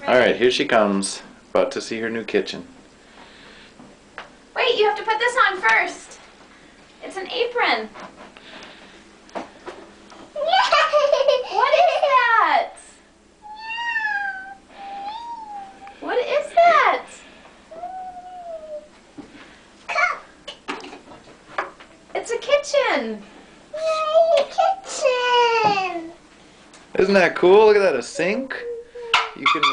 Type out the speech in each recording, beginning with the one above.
Alright, here she comes. About to see her new kitchen. Wait, you have to put this on first. It's an apron. What is that? What is that? It's a kitchen. Yay, kitchen! Isn't that cool? Look at that, a sink. You can,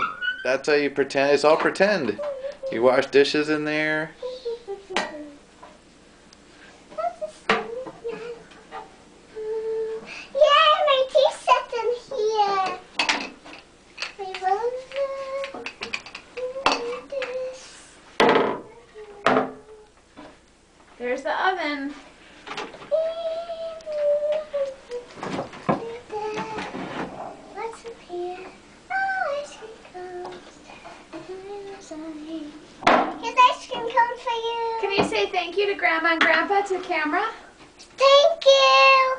that's how you pretend, it's all pretend. You wash dishes in there. Yay, my tea set in here. There's the oven. What's up here? Oh, ice cream cones. Here's ice cream cone for you. Can you say thank you to Grandma and Grandpa to camera? Thank you.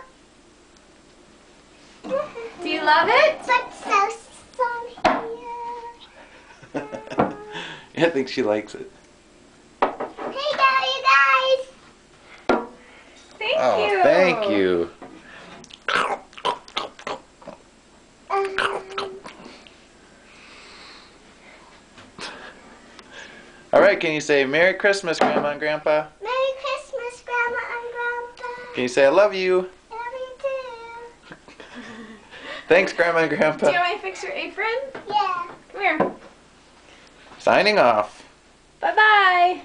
Do you love it? What's so here? I think she likes it. Hey, you guys. Thank Oh, you. thank you. Alright, can you say Merry Christmas, Grandma and Grandpa? Merry Christmas, Grandma and Grandpa. Can you say I love you? I love you too. Thanks, Grandma and Do Grandpa. you want me to fix your apron? Yeah. Come here. Signing off. Bye-bye.